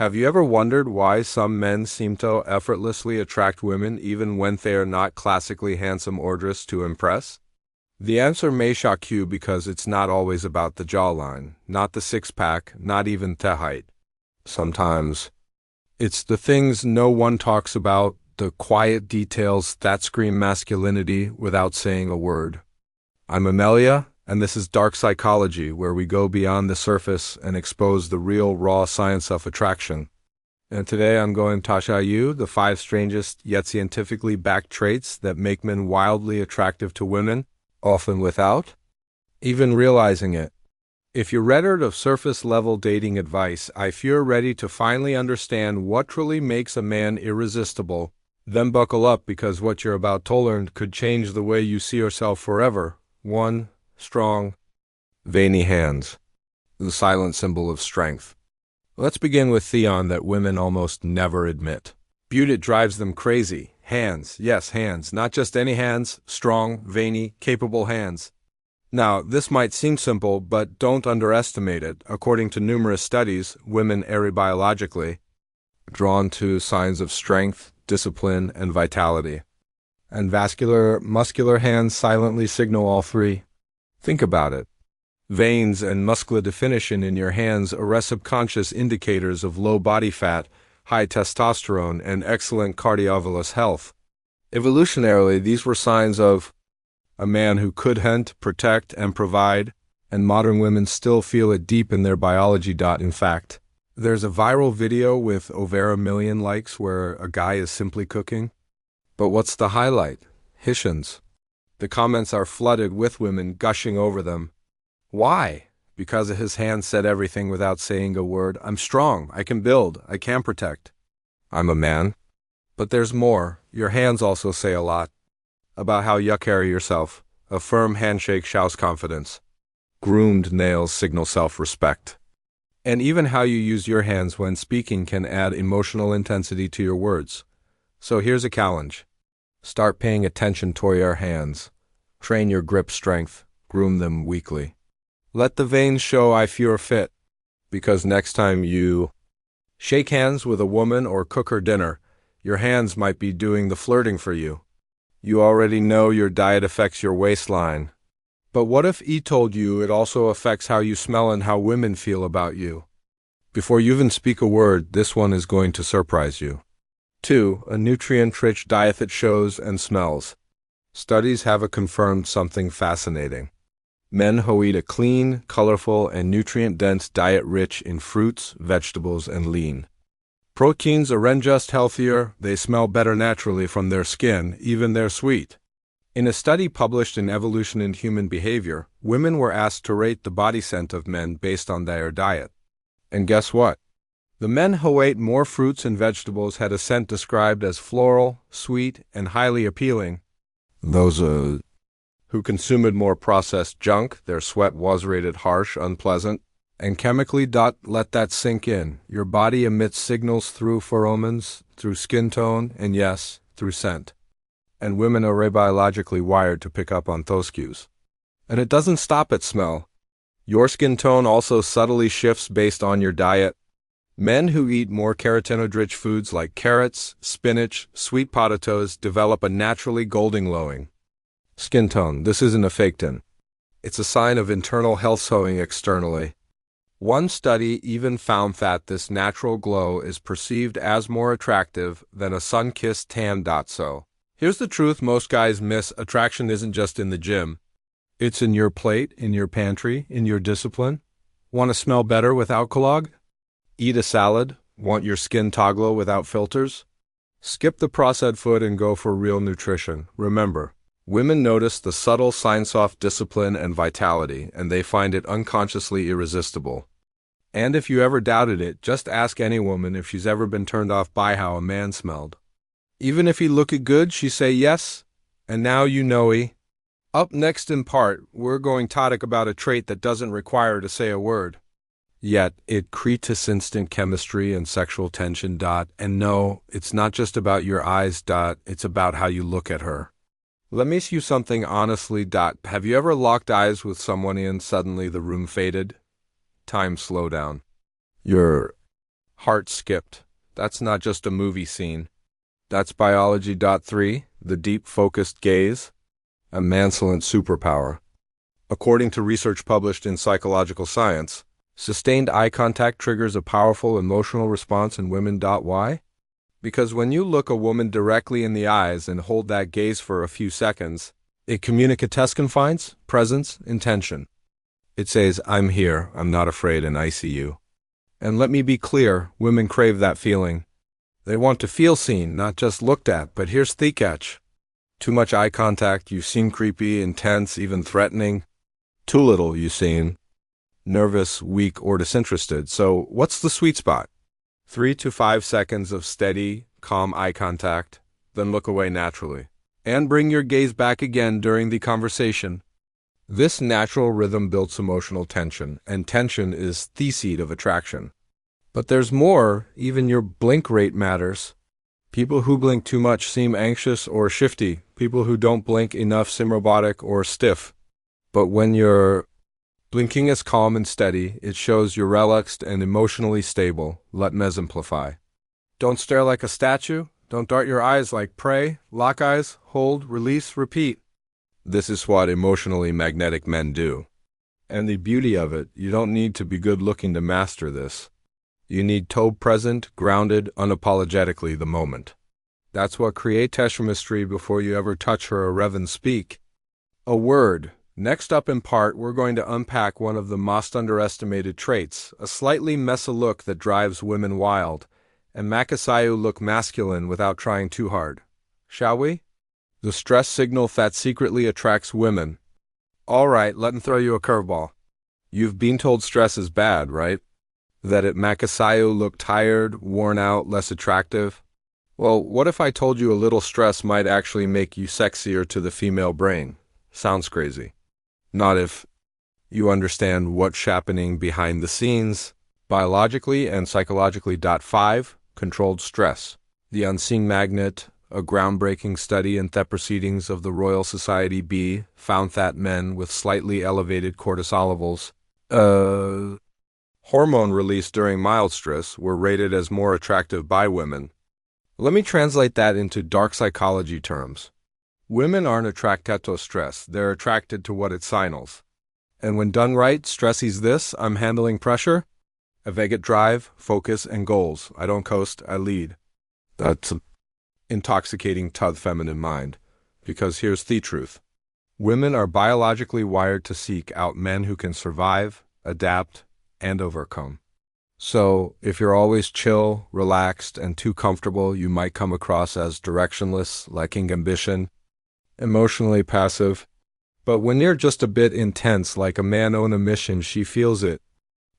Have you ever wondered why some men seem to effortlessly attract women even when they are not classically handsome or dressed to impress? The answer may shock you because it's not always about the jawline, not the six-pack, not even the height. Sometimes it's the things no one talks about, the quiet details that scream masculinity without saying a word. I'm Amelia, and this is Dark Psychology, where we go beyond the surface and expose the real, raw science of attraction. And today I'm going to show you the 5 strangest yet scientifically backed traits that make men wildly attractive to women, often without even realizing it. If you're ready of surface-level dating advice, if you're ready to finally understand what truly makes a man irresistible, then buckle up because what you're about to learn could change the way you see yourself forever. 1. Strong, veiny hands. The silent symbol of strength. Let's begin with Theon that women almost never admit. Beauty drives them crazy. Hands, yes, hands. Not just any hands, strong, veiny, capable hands. Now, this might seem simple, but don't underestimate it. According to numerous studies, women are biologically drawn to signs of strength, discipline, and vitality. And vascular, muscular hands silently signal all 3. Think about it. Veins and muscular definition in your hands are subconscious indicators of low body fat, high testosterone, and excellent cardiovascular health. Evolutionarily, these were signs of a man who could hunt, protect, and provide, and modern women still feel it deep in their biology. In fact, there's a viral video with over 1 million likes where a guy is simply cooking. But what's the highlight? Hishans. The comments are flooded with women gushing over them. Why? Because his hands said everything without saying a word. I'm strong, I can build, I can protect. I'm a man. But there's more. Your hands also say a lot about how you carry yourself. A firm handshake shows confidence. Groomed nails signal self-respect. And even how you use your hands when speaking can add emotional intensity to your words. So here's a challenge. Start paying attention to your hands. Train your grip strength. Groom them weekly. Let the veins show if you're fit. Because next time you shake hands with a woman or cook her dinner, your hands might be doing the flirting for you. You already know your diet affects your waistline. But what if he told you it also affects how you smell and how women feel about you? Before you even speak a word, this one is going to surprise you. 2. A nutrient-rich diet that shows and smells. Studies have confirmed something fascinating. Men who eat a clean, colorful, and nutrient-dense diet rich in fruits, vegetables, and lean proteins aren't just healthier, they smell better naturally from their skin, even they're sweet. In a study published in Evolution and Human Behavior, women were asked to rate the body scent of men based on their diet. And guess what? The men who ate more fruits and vegetables had a scent described as floral, sweet, and highly appealing. Those who consumed more processed junk, their sweat was rated harsh, unpleasant, and chemically. Let that sink in. Your body emits signals through pheromones, through skin tone, and yes, through scent. And women are biologically wired to pick up on those cues. And it doesn't stop at smell. Your skin tone also subtly shifts based on your diet. Men who eat more carotenoid-rich foods like carrots, spinach, sweet potatoes develop a naturally golden glowing skin tone. This isn't a fake tan. It's a sign of internal health showing externally. One study even found that this natural glow is perceived as more attractive than a sun-kissed tan. So, here's the truth most guys miss. Attraction isn't just in the gym. It's in your plate, in your pantry, in your discipline. Want to smell better without clog? Eat a salad. Want your skin to glow without filters? Skip the processed food and go for real nutrition. Remember, women notice the subtle signs of discipline and vitality, and they find it unconsciously irresistible. And if you ever doubted it, just ask any woman if she's ever been turned off by how a man smelled. Even if he looked good, she say yes, and now you know he. Up next in part, we're going to talk about a trait that doesn't require to say a word. Yet, it creates instant chemistry and sexual tension. And no, it's not just about your eyes. It's about how you look at her. Let me ask you something honestly. Have you ever locked eyes with someone and suddenly the room faded? Time slow down. Your Heart skipped. That's not just a movie scene. That's biology. 3, the deep focused gaze, a mansalent superpower. According to research published in Psychological Science, sustained eye contact triggers a powerful emotional response in women. Why? Because when you look a woman directly in the eyes and hold that gaze for a few seconds, it communicates confidence, presence, intention. It says, I'm here, I'm not afraid, and I see you. And let me be clear, women crave that feeling. They want to feel seen, not just looked at, but here's the catch. Too much eye contact, you seem creepy, intense, even threatening. Too little, you seem nervous, weak, or disinterested. So what's the sweet spot? 3 to 5 seconds of steady, calm eye contact, then look away naturally. And bring your gaze back again during the conversation. This natural rhythm builds emotional tension, and tension is the seed of attraction. But there's more, even your blink rate matters. People who blink too much seem anxious or shifty. People who don't blink enough seem robotic or stiff. But when you're blinking is calm and steady, it shows you're relaxed and emotionally stable. Let me exemplify. Don't stare like a statue. Don't dart your eyes like prey. Lock eyes, hold, release, repeat. This is what emotionally magnetic men do. And the beauty of it, you don't need to be good looking to master this. You need toe present, grounded, unapologetically the moment. That's what creates chemistry before you ever touch her or even speak a word. Next up in part, we're going to unpack one of the most underestimated traits, a slightly messy look that drives women wild, and Makasayu look masculine without trying too hard. Shall we? The stress signal that secretly attracts women. All right, let me throw you a curveball. You've been told stress is bad, right? That it Makasayu look tired, worn out, less attractive? Well, what if I told you a little stress might actually make you sexier to the female brain? Sounds crazy. Not if you understand what's happening behind the scenes, biologically and psychologically. 5, controlled stress. The unseen magnet, a groundbreaking study in the proceedings of the Royal Society B, found that men with slightly elevated cortisol levels, hormone released during mild stress, were rated as more attractive by women. Let me translate that into dark psychology terms. Women aren't attracted to stress, they're attracted to what it signals. And when done right, stress is this: I'm handling pressure, I get drive, focus, and goals. I don't coast, I lead. That's intoxicating to the feminine mind. Because here's the truth. Women are biologically wired to seek out men who can survive, adapt, and overcome. So, if you're always chill, relaxed, and too comfortable, you might come across as directionless, lacking ambition, emotionally passive. But when you're just a bit intense, like a man on a mission, she feels it.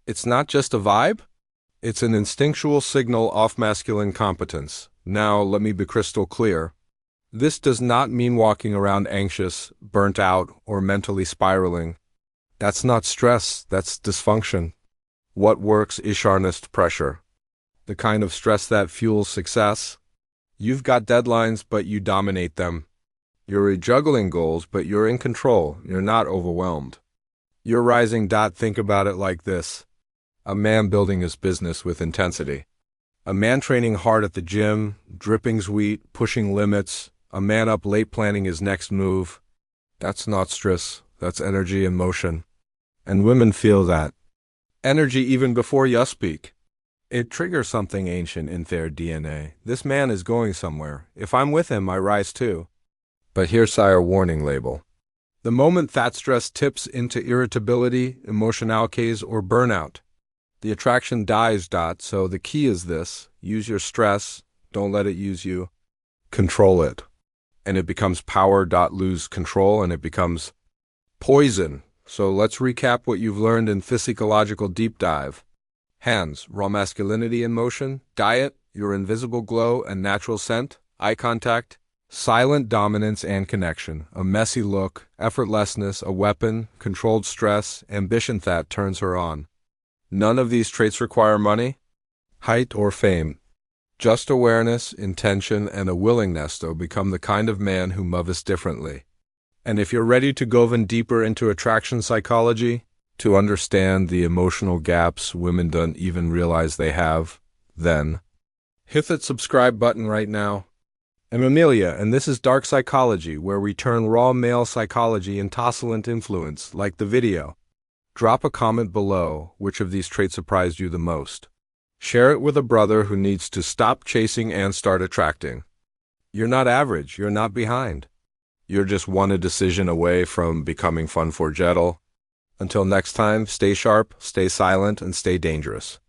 It's not just a vibe, it's an instinctual signal of masculine competence. Now, let me be crystal clear. This does not mean walking around anxious, burnt out, or mentally spiraling. That's not stress, that's dysfunction. What works is harnessed pressure. The kind of stress that fuels success. You've got deadlines, but you dominate them. You're juggling goals, but you're in control. You're not overwhelmed. You're rising. Think about it like this. A man building his business with intensity. A man training hard at the gym, dripping sweat, pushing limits. A man up late planning his next move. That's not stress. That's energy and motion. And women feel that energy even before you speak. It triggers something ancient in their DNA. This man is going somewhere. If I'm with him, I rise too. But here's our warning label. The moment that stress tips into irritability, emotional case, or burnout, the attraction dies. So the key is this: use your stress, don't let it use you. Control it. And it becomes power. Lose control and it becomes poison. So let's recap what you've learned in Physiological Deep Dive. Hands, raw masculinity in motion. Diet, your invisible glow and natural scent. Eye contact, silent dominance and connection. A messy look, effortlessness, a weapon, controlled stress, ambition that turns her on. None of these traits require money, height, or fame. Just awareness, intention, and a willingness to become the kind of man who moves differently. And if you're ready to go even deeper into attraction psychology, to understand the emotional gaps women don't even realize they have, then hit that subscribe button right now. I'm Amelia, and this is Dark Psychology, where we turn raw male psychology into oscillant influence, like the video. Drop a comment below which of these traits surprised you the most. Share it with a brother who needs to stop chasing and start attracting. You're not average, you're not behind. You're just one decision away from becoming fun for Jettle. Until next time, stay sharp, stay silent, and stay dangerous.